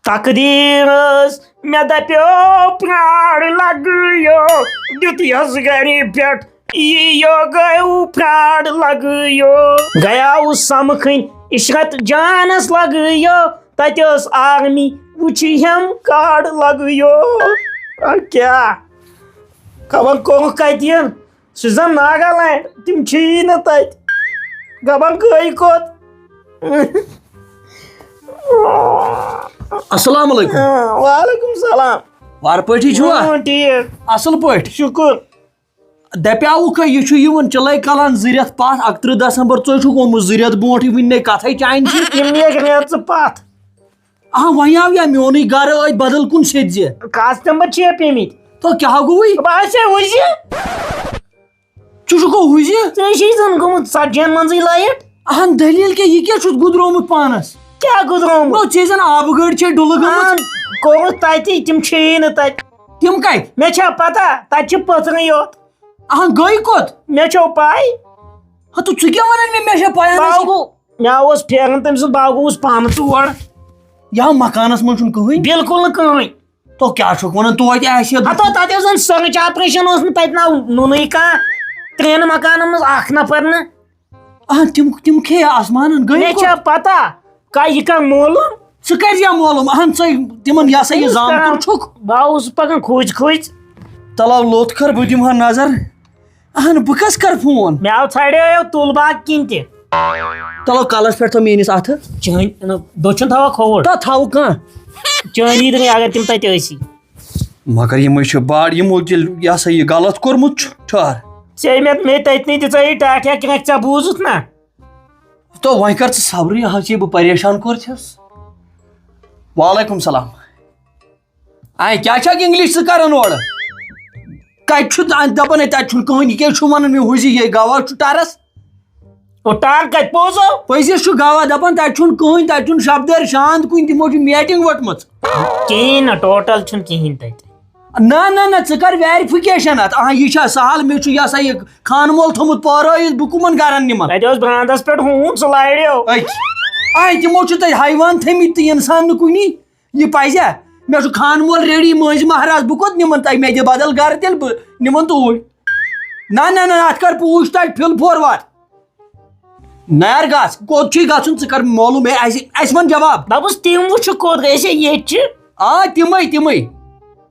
تقدیرس مے دپیو پرٛاڑ لگٲیِو دِتیَس گرِ پٮ۪ٹھ یِیو گٔیو پرٛاڑ لگٲیِو گٔیاوُس سمکھٕنۍ عشرت جانس لگٲیِو تتہِ ٲس آرمی وٕچھِہم کاڑ لگٲیِو کیٛاہ خبر کوٚرُکھ کتٮ۪ن سُہ زن ناگالینڈ تِم چھِیی نہٕ تتہِ خبر گٔے کوٚت السلام علیکم وعلیکم السلام وار پٲٹھی چھُوا ٹھیٖک اصل پٲٹھۍ شُکُر دپیاوُکھ یہِ چھُ یِوان چِلے کلان 2 رٮ۪تھ پتھ 31 دسمبر ژٕ چھُکھ گوٚمُت 2 رٮ۪تھ برونٛٹھٕے وٕنہِ نے کتھے چانہِ چھِ یِم نیک ریژٕ پتھ وۄنۍ آو یا میونٕے گرٕ ٲدۍ بدل کُن سیٚدزِ کسٹمر چھِ پیٚمٕتۍ تو کیٛاہ گوٚوُے بہٕ آسے وٕچھِ ژٕ چھُکھ ہُزِ ژےٚ چھُے زن گوٚمُت 40 منٛزٕے لایٹ دٔلیٖل کیٛاہ یہِ کیٛاہ چھُتھ گُدرومُت پانس کیٛاہ گُزرومُت نو ژےٚ زن آبہٕ گٲڑۍ چھے ڈُلہٕ گٔمٕژ کوٚرُکھ تتی تِم چھِیی نہٕ تتہِ تِم کتہِ مےٚ چھا پتہ تتہِ چھِ پٔژھنٕے یوت گٔے کوٚت مےٚ چھو پاے تہٕ ژٕ کیٛاہ ونان مےٚ چھا پاے مےٚ اوس پھیران تٔمۍ سُنٛد بہٕ گوٚوُس پانہٕ تور یا مکانس منٛز چھُنہٕ کٕہٕنۍ بالکل نہٕ کٕہٕنۍ تو کیٛاہ چھُکھ ونان توتہِ آسہِ ہتو تتہِ اوس زن سٔرٕچ آپریشن اوس نہٕ تتہِ نوٚنُے کانٛہہ 3 مکانن منٛز 1 نفر نہٕ تِم کھے آسمانن گٔے مےٚ چھا پتہ یہِ کر معلوٗم ژٕ کر یا معلوم ژٕ تِمن یہِ ہسا یہِ زامتُر چھُکھ بہٕ اوسُس پکان کھوٗژ تلو لوٚت کر بہٕ دِمہٕ ہا نظر بہٕ کس کر فون مےٚ آو ژھانڈیو تُل باغ کِنۍ تہِ چلو کلس پٮ۪ٹھ تھٲو میٲنِس اَتھٕ چٲنۍ دٔچھُن تھاوا کھووُر تھاو کانٛہہ چٲنی دٕنۍ اگر تِم تتہِ ٲسی مگر یِمے چھِ باڑ یِمو تیٚلہِ یہِ ہسا یہِ غلط کوٚرمُت چھُ ٹھہر ژےٚ مےٚ تتنٕے دِژے ٹاٹھیا کرٛٮ۪کھ ژےٚ بوٗزُتھ نا تو وۄنۍ کر ژٕ صبرٕے حظ بہٕ پریشان کوٚرتھس وعلیکم سلام کیٛاہ چھکھ انگلش ژٕ کران اورٕ کتہِ چھُ دپان ہے تتہِ چھُنہٕ کٕہٕنۍ یہِ کیٛاہ چھُ ونان مےٚ ہُزِ یے گوا چھُ ٹرس ٹار کتہِ پوزو پٔزِس چھُ گوا دپان تتہِ چھُنہٕ کٕہٕنۍ تتہِ چھُنہٕ شبدٲرۍ شانت کُنہِ تِمو چھِ میٹنگ ؤٹمٕژ کِہیٖنۍ نہٕ ٹوٹل چھُنہٕ کِہیٖنۍ تتہِ نہ ژٕ کر ویرِفِکیشن اتھ یہِ چھا سہل مےٚ چھُ یہِ سا یہِ خانہٕ مول تھوٚمُت پٲرٲیِتھ بہٕ کٕمن گرن نِمن تتہِ اوس برانٛدس پٮ۪ٹھ ہوٗن سُہ لارٮ۪و تِمو چھُ تتہِ حیوان تھٲمٕتۍ تہٕ انسان نہٕ کُنی یہِ پزیا مےٚ چھُ خانہٕ مول ریڈی مٲنٛزِ مہراز بہٕ کوٚت نِمن تۄہہِ مےٚ دِ بدل گرٕ تیٚلہِ بہٕ نِمن توٗرۍ نہ اتھ کر پوٗچھ تتہِ فِل فوروار نیر گژھ کوٚت چھُے گژھُن ژٕ کر معلوٗم اَسہِ وَن جواب دوٚپُس تِم وٕچھُکھ کوٚت گٔے ییٚتہِ چھِ تِمے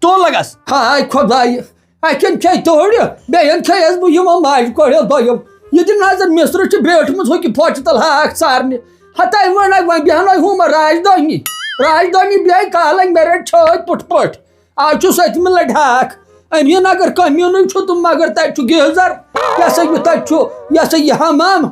تو لگس ہاے خۄداے اَکٮ۪ن کھے توڑِ بیٚیَن کھیٚیَس بہٕ یِمو ماجہِ کوڑیو دۄیو یہِ دِ نظر مِسترٕ چھِ بیٖٹھمٕژ ہُکہِ پھۄچہِ تل ہاکھ ژارنہِ ہتاے وۄنۍ بیٚہنٲے ہُم راجدھانی بیٚیہِ کالنگ مےٚ رٔٹۍ چھٲتۍ پُٹھ پٲٹھۍ آز چھُ 7مہِ لٹہِ ہاکھ أمیٖن اگر کٔمیٖنٕے چھُ تہٕ مگر تتہِ چھُ گیٖزر یہِ ہسا یہِ تتہِ چھُ یہِ ہسا یہِ حمام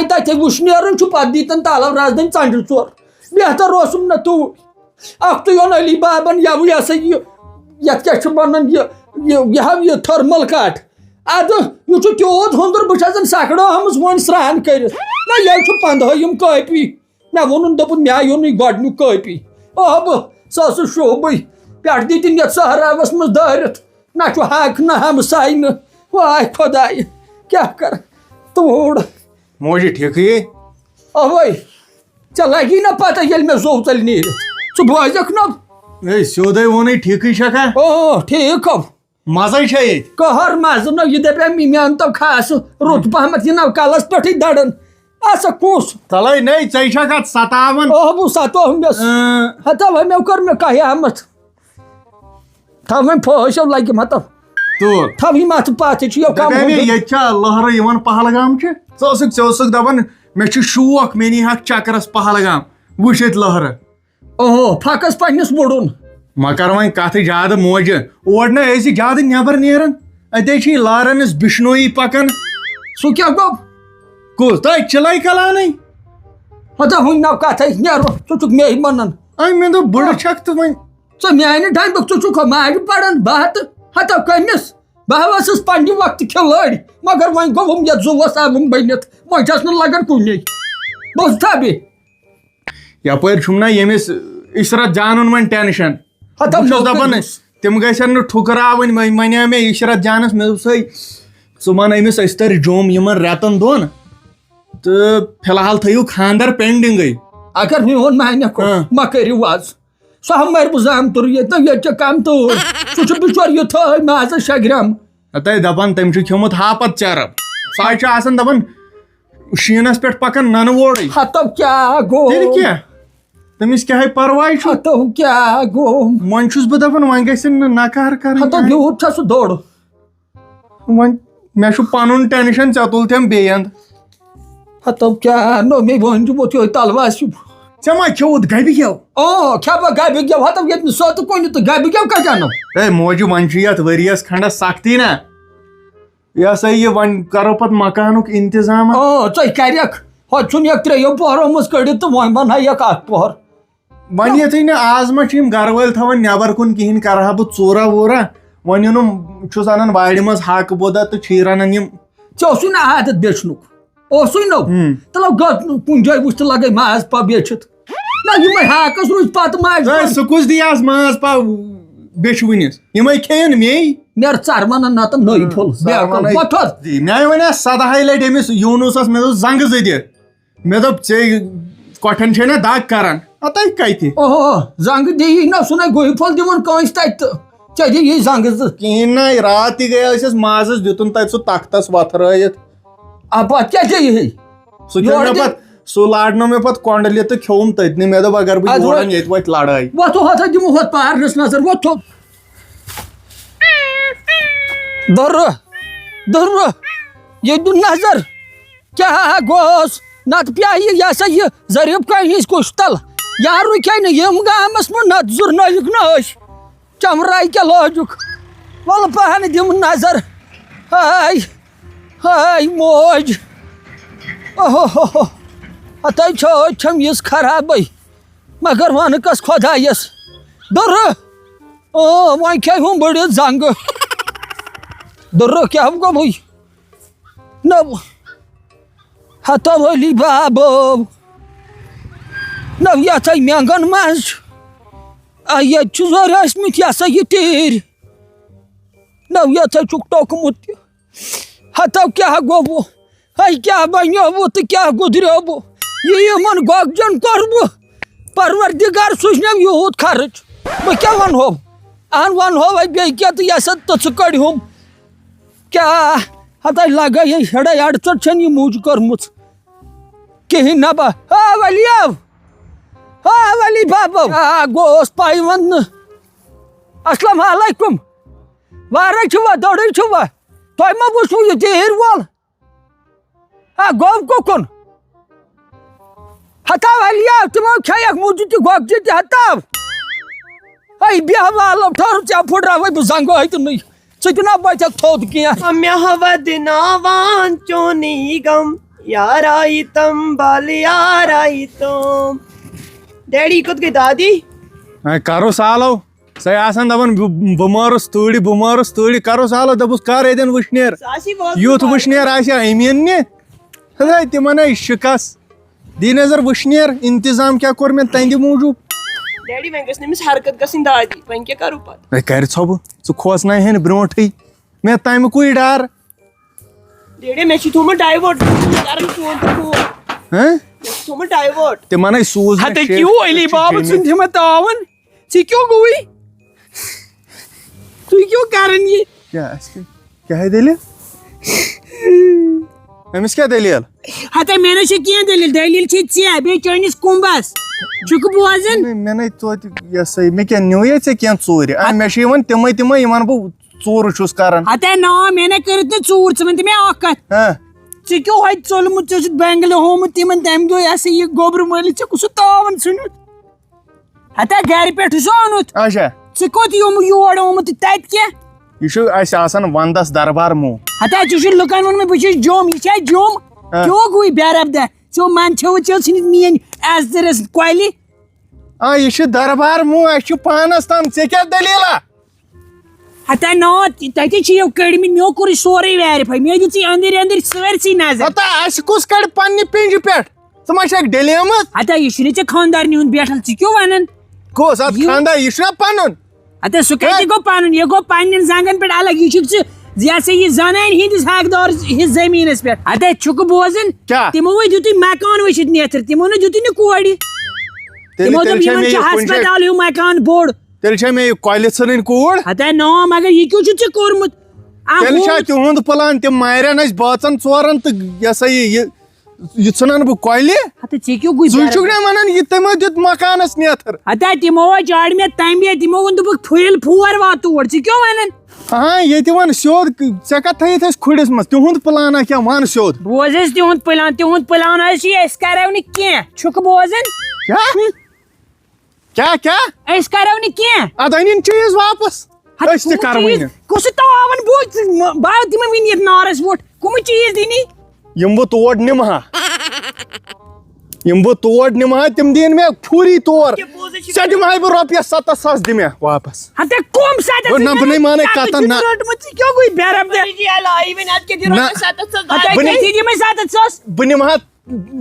تتہِ وٕشنیرُن چھُ پتہٕ دیٖتن تالو رزدٕنۍ ژنٛڈٕ ژور بہتر اوسُم نہٕ توٗرۍ اکھتُے اوٚن علی بابن یہِ ہسا یہِ یتھ کیٛاہ چھُ ونان یہِ ہاو یہِ تھٔرمل کٹ ادٕ یہِ چھُ تیوٗت ہُنٛدُر بہٕ چھَس سکڑٲمٕژ وۄنۍ سرٛان کٔرِتھ نہ یہِ چھُ 15 کٲپی مےٚ ووٚنُن دوٚپُن مےٚ آیو نہٕ گۄڈنیُک کٲپی سُہ ٲسٕس شوٗبٕے پٮ۪ٹھ دِتِن یتھ سہراوس منٛز دٲرِتھ نہ چھُ حق نہ ہمساے نہٕ واے خۄداے کیٛاہ کر توڑ موجی ٹھیکٕے اوے ژےٚ لگی نہ پتہ ییٚلہِ مےٚ زوٚو ژَلہِ نیٖرِتھ ژٕ بوزکھ نا سیوٚدُے ووٚنُے ٹھیکٕے چھکھا ٹھیٖک ہو مزے چھا ییٚتہِ کٔہر مزٕ نو یہِ دپے مےٚ اَنتو خاصہٕ رُت پہمتھ یہِ نو کلس پٮ۪ٹھٕے دڑان آسا کُس تلے نے ژے چھکھ اتھ ستاوان بہٕ ستومس ہتا وۄنۍ کوٚر مےٚ قیامت تھو وۄنۍ پھٲسِو لگِم ہتا تھو یِم اتھٕ پتھ چھُ ییٚتہِ چھا لہرٕ یِوان پہلگام چھِ ژٕ اوسُکھ دپان مےٚ چھُ شوق مےٚ نی ہکھ چکرس پہلگام وٕچھ ییٚتہِ لہرٕ پھکس پننس وُڑُن مگر وۄنۍ کتھٕ زیادٕ موجہِ اور نہ ٲسی زیادٕ نٮ۪بر نیران اتے چھِ لارنس بشنویی پکان سُہ کیٛاہ گوٚو کُس تۄہہِ چِلے کلانٕے ہتا وٕنۍ نو کتھے نیرو ژٕ چھُکھ مے ونان مےٚ دوٚپ بٕڑٕ چھکھ تہٕ وۄنۍ ژٕ میانہِ ڈنٛڈُک ژٕ چھُکھ ماجہِ پران بہٕ ہتا کٔمِس بہٕ ٲسٕس پننہِ وقتہٕ کھلٲڑۍ مگر وۄنۍ گوٚوُم یتھ زُوس آوُم بٔنِتھ وۄنۍ چھس نہٕ لگان کُنے بوٗزتھا بیٚیہِ یپٲرۍ چھُم نا ییٚمِس عشرت جانُن وۄنۍ ٹینشن بہٕ چھُس دپان تِم گژھن نہٕ ٹھُکراوٕنۍ وۄنۍ ونیو مےٚ عشرت جانس مےٚ دوٚپسے ژٕ ون أمِس أسۍ تر جوٚم یِمن رٮ۪تن دۄن تہٕ فِلحال تھٲیِو خانٛدر پینڈنگٕے اگر میون مانیکھ ما کٔرِو آز سہ مر بہ زامتر یہ کم تو سہ بچور یوتھ مازس 6 گرام ہتاے دپان تم کھیومت ہاپت چرب سہ آسان دپان شینس پہ پکان نن وورے ہتو کیا گو تیل کیا تمس کیا پرواے ہتو کیا گو وۄنۍ چھُس بہٕ دپان وۄنۍ گژھن نہٕ نکار ہتو کرٕنۍ یوٗت چھا سُہ دوٚر وۄنۍ مےٚ چھُ پنُن ٹینشن ژےٚ تُلتھٮ۪م بیٚیہِ اند ہتو کیا نو مے ونجمت یہ تلواس ژےٚ ما کھیوٚوُتھ گبہِ گٮ۪و کھیپا گبہِ گٮ۪و ہتو ییٚتہِ نہٕ سۄتہٕ کُنہِ تہٕ گبہِ گٮ۪و کتہِ انو اے موجہِ وۄنۍ چھُ یتھ ؤرِیس کھنڈس سختی نا یہ سا یہ وۄنۍ کرو پتہٕ مکانُک انتظام ژے کرکھ ہۄ ژھُن یکھ 3 پہرو منٛز کٔڑِتھ تہٕ وۄنۍ بنٲیکھ 1 پہر وۄنۍ یِتھُے نہٕ آز ما چھِ یِم گرٕ وٲلۍ تھاوان نیبر کُن کِہینۍ کرہا بہٕ ژوٗرا ووٗرا وۄنۍ اوٚنُم چھُس انان وارِ منٛز ہاکہٕ بودا تہٕ چھِ رنان یِم ژےٚ اوسُے نہ عادت بیچنُک اوسُے نو تہٕ لو گوٚو کُنہِ جایہِ وٕچھ تہٕ لگے ماز پا بیچھِتھ نہ یِمے ہاکس روٗزۍ پتہٕ ماز سُہ کُس دی آز ماز پاو بیچھوٕنِس یِمے کھیٚیَن میٚے نیر ژر ونن نتہٕ نٔے پھوٚل مےٚ وَنیٛا 7 لٹہِ أمِس یوٗنوٗسس مےٚ دوٚپ زنٛگہٕ زٕ دِ مےٚ دوٚپ ژےٚ کۄٹھٮ۪ن چھے نا دگ کران اتے کتہِ زنٛگہٕ دِیی نہ سُہ نَے گوہہِ پھوٚل دِوان کٲنٛسہِ تتہِ تہٕ ژےٚ دِیی زنٛگہٕ زٕ کِہینۍ نہ رات تہِ گٔے ٲسِس مازس دِتُن تتہِ سُہ تختس وتھرٲیِتھ پتہٕ کیٛاہ دِیی سُہ کھیوٚو مےٚ پتہٕ سُہ لارنو مےٚ پتہٕ کۄنڈلہِ تہٕ کھیوٚوُم تٔتنٕے مےٚ دوٚپ اگر بہٕ یور ییٚتہِ وۄتھِ لڑٲے وۄتھو ہتھا دِمو ہۄتھ پارنس نظر وۄتھو دُرٕ یہِ دُن نظر کیٛاہ گوٚوس نتہٕ پیٚیہِ یہِ ہسا یہِ ظریٖف کامہِ ہِنٛز کُشتل یا رُکے نہٕ یِم گامس منٛز نتہٕ زُرنٲیِکھ نہٕ أسۍ چمراے کیٛاہ لٲجُکھ ولہٕ پہن دِم نظر ہاے ہاے موج ہتاے چھم یِژھ خرابٕے مگر ون کس خۄدایس دُرٕ وۄنۍ کھیٚیہِ بٔڑِتھ زنٛگہٕ دُرٕ کیٛاہ گوٚوُے نہ ہتو علی بابو نہ یتھے مینٛگن منٛز ییٚتہِ چھُ زورِ ٲسمٕتۍ یہِ ہسا یہِ تیٖرۍ نہ یتھے چھُکھ ٹوٚکمُت تہِ ہتو کیٛاہ گوٚوُ ہے کیٛاہ بنیووُ تہٕ کیٛاہ گُدریووُ یہِ یِمن گۄگجن کوٚر بہٕ پروردِگار سوٗزنٮ۪م یوٗت خرٕچ بہٕ کیٛاہ ونہو ونہو وۄنۍ بیٚیہِ کینٛہہ تہٕ یہِ سا تٕژٕ کٔڑہُم کیٛاہ ہتاے لگے ہے ہیڑے اڑژر چھن یہِ موج کٔرمٕژ کِہینۍ نہ با ولیو ولی بابو گوس پاے وننہٕ السلام علیکم وارے چھُوا دوٚرٕے چھُوا تۄہہِ ما وٕچھوُ یہِ تیٖر وول گوٚو کُکُن ہتا ولیو تِمو کھیٚیکھ موجہِ تہِ گۄگجہِ تہِ ہتاو ہے بیٚہہ والو ٹھٔہر ژےٚ پھٕٹراوے بہٕ زنٛگہٕ ہتنٕے ژٕ تہِ نہ بچکھ تھوٚد کینٛہہ مےٚ ودناوان چونٕے غم یارایتم بل یارایتم ڈیڈی کوٚت گٔے دادی کرو سالو سۄ آسان دپان بہٕ مارُس تۭرِ کرو سالو دوٚپُس کر ییٚتٮ۪ن وٕشنیر یُتھ وٕشنیر آسیا أمۍ اننہِ ہے تِمن ہے شِکس دی نظر وٕشنیر انتظام کیٛاہ کوٚر مےٚ تہنٛدِ موٗجوٗب ڈیڈی وۄنۍ گٔژھ نہٕ أمِس حرکت گژھٕنۍ دادی وۄنۍ کیٛاہ کرو پتہٕ کرِ ژھۄبہٕ ژٕ کھوژناوہٮ۪ن برونٛٹھٕے مےٚ تمیُکُے ڈر ڈیڈی مےٚ چھُ تھوٚومُت ڈایوٲٹ کران فون تہٕ فون مےٚ چھُ تھوٚومُت ڈایوٲٹ تِمن ہے سوٗز علی بابو ژھٕنۍ ہمت تعاوُن ژٕ کیٛاہ گوٚوُے تُہۍ کیٛاہ کران یہِ کیٛاہ ہے دٔلیٖل أمِس کیٛاہ دٔلیٖل ہتا مےٚ نَے چھِ کینٛہہ دٔلیٖل دٔلیٖل چھِ ژےٚ بیٚیہِ چٲنِس کُمبس چھُکھ بوزان مےٚ نَے توتہِ یہِ ہسا یہِ مےٚ کیٛاہ نیوٗیا ژےٚ کینٛہہ ژوٗرِ مےٚ چھِ یِوان تِمے یِمن بہٕ ژوٗرٕ چھُس کران ہتا نا مےٚ نَے کٔرِتھ نہٕ ژوٗر ژٕ ؤنۍ تہٕ مےٚ اکھ کتھ ژےٚ کیٛاہ ہوٚتہِ ژوٚلمُت ژےٚ اوسُتھ بینٛگلہٕ ہومُت تِمن تمہِ دۄہ یہِ سا یہِ گوبرٕ مٲلِس ژےٚ کُس تاوان ژھٕنُتھ ہتا گرِ پٮ۪ٹھٕ سُہ اوٚنُتھ اچھا ژٕ کوٚت یور آمُت تہٕ تتہِ کیٛاہ یہِ چھُ اسہِ آسان ونٛدس دربار موٗ ہتا ژےٚ چھُ لُکن ووٚنمُت بہٕ چھُس جوٚم یہِ چھا جوٚم کیٛاہ گوٚوُے بیربدہ ژےٚ منٛدچھوُ ژےٚ ژھٕنِتھ میٲنۍ عزتٕرس کۄلہِ یہِ چھُ دربار موٗ اسہِ چھُ پانس تام ژےٚ کیٛاہ دٔلیٖلا ہتا نا تتہِ چھِو کٔڑمٕتۍ مےٚ کوٚر یہِ سورُے ویرِفاے مےٚ دِژٕے أنٛدٕرۍ أنٛدٕرۍ سٲرسٕے نظر ہتا اسہِ کُس کڑِ پننہِ پِنجہِ پٮ۪ٹھ ژٕ ما چھکھ ڈلیمٕژ ہتا یہِ چھُنہٕ ژےٚ خانٛدارنہِ ہُنٛد بیٹھل ژٕ کیٛاہ ونان کُس اتھ خانٛدار یہِ چھُنا پنُن ہتا سُہ کتہِ گوٚو پنُن یہِ گوٚو پننٮ۪ن زنٛگن پٮ۪ٹھ الگ یہِ چھُکھ ژٕ یہِ ہسا یہِ زنانہِ ہٕنٛدِس حقدار ہِس زٔمیٖنس پٮ۪ٹھ ہتا چھُکھ بوزان تِمو ہے دیُتُے مکان وٕچھِتھ نیتھر تِمو نہٕ دیُتُے نہٕ کورِ تِمو دوٚپ یِمن چھُ ہسپتال ہیوٗ مکان بوٚڑ تیٚلہِ چھا مےٚ کۄلہِ ژھٕنٕنۍ کوٗر ہتا نا مگر یہِ کیٛاہ چھُتھ ژےٚ کوٚرمُت تیٚلہِ چھا تِہُنٛد پلان تِم مارن اَسہِ بٲژن ژورن تہٕ یہِ ہسا یہِ ژھٕنن بہٕ کۄلہِ ہتا ژےٚ کیٛاہ گوٚو ژٕ چھُکھ نا ونان یہِ تِمو دیُت مکانس نیتھر ہتا تِمو چاڑِ مےٚ تمبے تِمو ووٚن دوٚپُکھ پھٕلۍ پھور وات تور ژٕ کیٛاہ ونان ہاں ییٚتہِ ون سیوٚد ژےٚ کتھ تھٲیِتھ اَسہِ کھُرِس منٛز تِہُنٛد پلانہ کیٛاہ ون سیوٚد بوز حظ تِہُنٛد پلان حظ چھُ أسۍ کرو نہٕ کینٛہہ چھُکھ بوزان کیٛاہ أسۍ کرو نہٕ کینٛہہ ادٕ أنِن چیٖز واپس أسۍ تہِ کرو وۄنۍ کُس تاون بوٗز بہٕ آو تِمن وٕنہِ یتھ نارس ووٚٹھ کٕم چیٖز دِنی یِم بہٕ تور نِمہٕ ہا تِم دِن مےٚ پھوٗری طور ژےٚ دِمہٕ بہٕ رۄپیس 7,000 دِ مےٚ واپس ہتا کم ساتھ نہ بہٕ نَے مانے کتن نہ کیٛاہ گوٚو بیرم بہٕ نِمہٕ ہا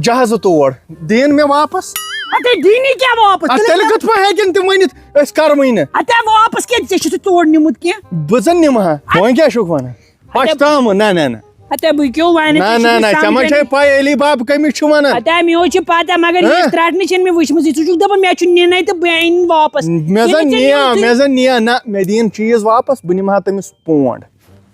جہازٕ تور دِن مےٚ واپس ہتا دِنی کیٛاہ واپس تیٚلہِ کِتھ پٲٹھۍ ہیٚکن تِم ؤنِتھ أسۍ کروٕے نہٕ ہتا واپس کیٛاہ ژےٚ چھُتھ تور نیوٗمُت کینٛہہ بہٕ زن نِمہٕ ہا وۄنۍ کیٛاہ چھُکھ ونان پچھتاومہٕ نہ ہتا بہٕ کیٛاہ ونہٕ نہ ژےٚ ما چھے پاے علی باب کٔمِس چھُ ونان ہتا مےٚ حظ چھِ پتہ مگر یہِ ترٛٹنہِ چھنہٕ مےٚ وٕچھمٕژ ژٕ چھُکھ دپان مےٚ چھُ نِنٕے تہٕ بہٕ انہٕ واپس مےٚ زن نِیا نہ مےٚ دِیِن چیٖز واپس بہٕ نِمہٕ ہا تٔمِس پونٛڈ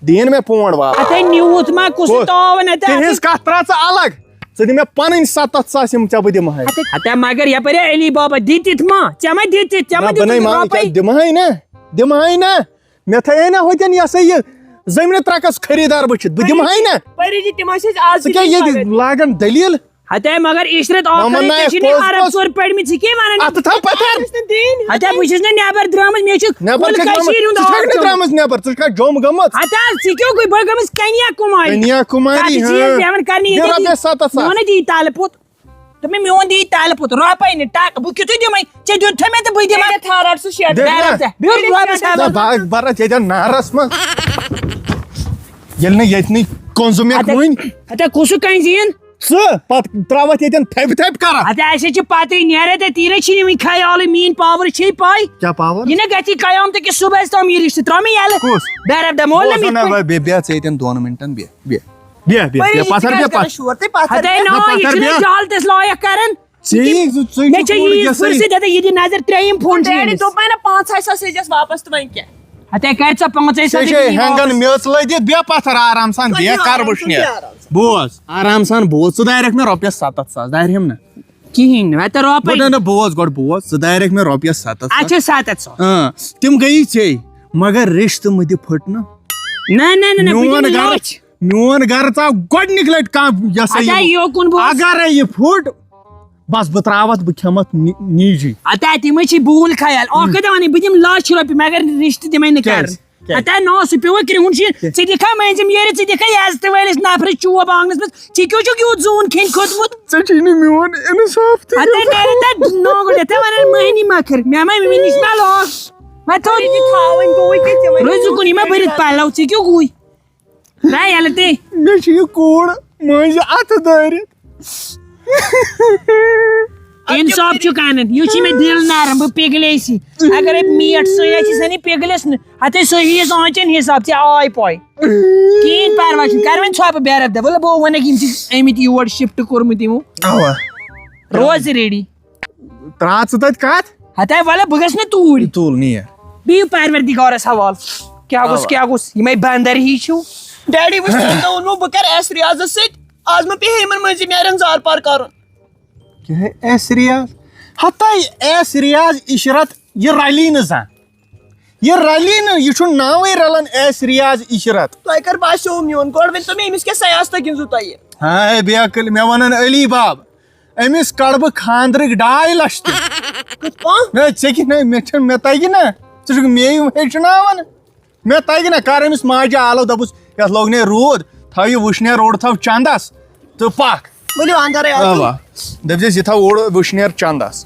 دِیِن مےٚ پونٛڈ واپس ہتا نِوُتھ ما کُس تاون تِہنٛز کتھ ترٛاو ژٕ الگ ژٕ دِ مےٚ پنٕنۍ 7,000 یِم ژےٚ بہٕ دِمہٕ ہا ہتا مگر یپٲرۍ علی بابا دِتِتھ ما ژےٚ ما دِتِتھ بہٕ نَے مان دِمہٕ ہاے نہ مےٚ تھایے نہ ہوٚتٮ۪ن یہِ ہسا یہِ زٔمیٖنہٕ ترٛکس خٔریٖدار وٕچھِتھ بہٕ دِمہٕ ہاے نہ ژٕ کیٛاہ ییٚتہِ لاگان دٔلیٖل ہتا مگر عشرت عرب ژور پٔرمٕتۍ ژٕ کیٛاہ ونان اتھٕ تھاو پتھر ہتا بہٕ چھُس نہٕ نیبر درٛامٕژ مےٚ چھُ ژٕ چھکھ نہٕ درٛامٕژ نیبر ژٕ چھکھا جوٚم گٔمٕژ ہتا ژٕ کیٛاہ گوٚو بہٕ گٔمٕژ کنیاکُماری رۄپیس 7,000 میون دی تالہٕ پوٚت دوٚپمے میون دی تالہٕ پوٚت رۄپے نہٕ ٹکہٕ بہٕ کیُتھُے دِمے ژےٚ دیُتتھے مےٚ تہٕ بہٕ دِمے برس ییٚتٮ۪ن نارس منٛز ییٚلہِ نہٕ ییٚتہِ نٕے کنٛزٕ مےٚ وٕنۍ ہتا کُسُک کنٛزِ یِن ژٕ پتہٕ ترٛاوتھ ییٚتٮ۪ن تھپہِ کران ہتا اَسے چھِ پتہٕ نیرے تہٕ تیٖرے چھِنہٕ وٕنہِ خیالٕے میٛٲنۍ پاور چھے پاے کیٛاہ پاور یہِ نہ گژھِ قیامتٕکِس صُبحس تام یہِ رِشتہٕ ترٛاو مےٚ ییٚلہٕ بیرب دم بیٚہہ ژٕ ییٚتٮ۪ن 2 مِنٹن ہتا نا یہِ چھُنہٕ جالتس لایق کران مےٚ چھِ ییٖژ فرصت ہتا یہِ دِ نظر 3 فون ہتا کر ژٕ 5,000 ہینگن میژ لٲگِتھ بیٚہہ پتھر آرام سان بیٚہہ کر وٕچھنہِ بوز آرام سان بوز ژٕ دارکھ مےٚ رۄپیس 7,000 دارہم نہ کِہیٖنۍ نہٕ ہتا رۄپے نہ بوز گۄڈٕ بوز ژٕ دارکھ مےٚ رۄپیس 7,000 اچھا 7,000 تِم گٔیی ژےٚ مگر رِشتہٕ مہٕ دِ پھٕٹنہٕ میون گرٕ ژاو گۄڈنِکۍ لٹہِ کانٛہہ یہِ ہسا یہِ اگرے یہِ پھُٹ بس بہٕ ترٛاوتھ بہٕ کھٮ۪متھ نیٖجی ہتا تِمے چھِ بوٗل خیال اکھ کتھ ونٕے بہٕ دِمہٕ لچھ رۄپیہِ مگر رِشتہٕ دِمے نہٕ کرٕنۍ ہتا نا سُہ پیوٚوُ کرٛہُن شیٖن ژٕ دِکھا مٔنٛزِم ییٚرِ ژٕ دِکھا یزتہٕ وٲلِس نفرس چوب آنگنس منٛز ژٕ کیٛاہ چھُکھ یوٗت زوٗن کھٮ۪نۍ کھوٚتمُت ژےٚ چھُے نہٕ میون اِنصاف تہِ یتھے ونان مٔہنی مکھٕر مےٚ ما مےٚ نِش ما لاگ روزُکُن یہِ ما بٔرِتھ پلو ژٕ کیٛاہ گوٗے نہ ییٚلہٕ تے مےٚ چھِ یہِ کوٗر مٔنٛزۍ اَتھٕ دٲرِتھ انصاف چھُکھ انان یہِ چھُ مےٚ دِل نرم بہٕ پِگلیسی اگرے میٖٹھ سۭتۍ آسی سنی پِگلس نہٕ ہتے صحیح آنچن حساب ژےٚ آے پاے کِہیٖنۍ پرواے چھُنہٕ کر وۄنۍ ژھۄپہٕ بیرب دہ ولہٕ بہٕ ونکھ یِم چھِ آمٕتۍ یور شفٹ کوٚرمُت یِمو روز ریڈی ترٛاو ژٕ تتہِ کتھ ہتا ولہٕ بہٕ گژھٕ نہٕ توٗرۍ تُل نیر بِہِو پروردِگارس حوالہٕ کیٛاہ گوٚژھ یِمے بندر ہی چھِو ڈیڈی وٕچھ تۄہہِ ووٚنمو بہٕ کرٕ ایس ریاضس سۭتۍ آز مہ پیٚیہِ یِمن مٔنٛزِم یارٮ۪ن زار پار کرُن ایس ریاض ہتا ایس ریاض عشرت یہِ رلی نہٕ زانٛہہ یہِ رلی نہٕ یہِ چھُنہٕ ناوٕے رلان ایس ریاض عشرت تۄہہِ کر باسیو میون گۄڈٕ ؤنۍتو مےٚ أمِس کیٛاہ سیاستہ گِنٛدوٕ تۄہہِ ہاے بے عقل مےٚ ونان علی باب أمِس کڑٕ بہٕ خانٛدرٕکۍ 2.5 لچھ تہِ مےٚ تگہِ نا ژٕ چھُکھ مے ہیٚچھناوان مےٚ تگہِ نا کر أمِس ماجہِ آلو دپُس یتھ لوگ نے روٗد تھاو یہِ وٕشنیر اوٚڑ تھاو چندس تہٕ پکھ ؤلِو اندرے دٔپزٮ۪س یہِ تھاو اوٚڑ وٕشنیر چندس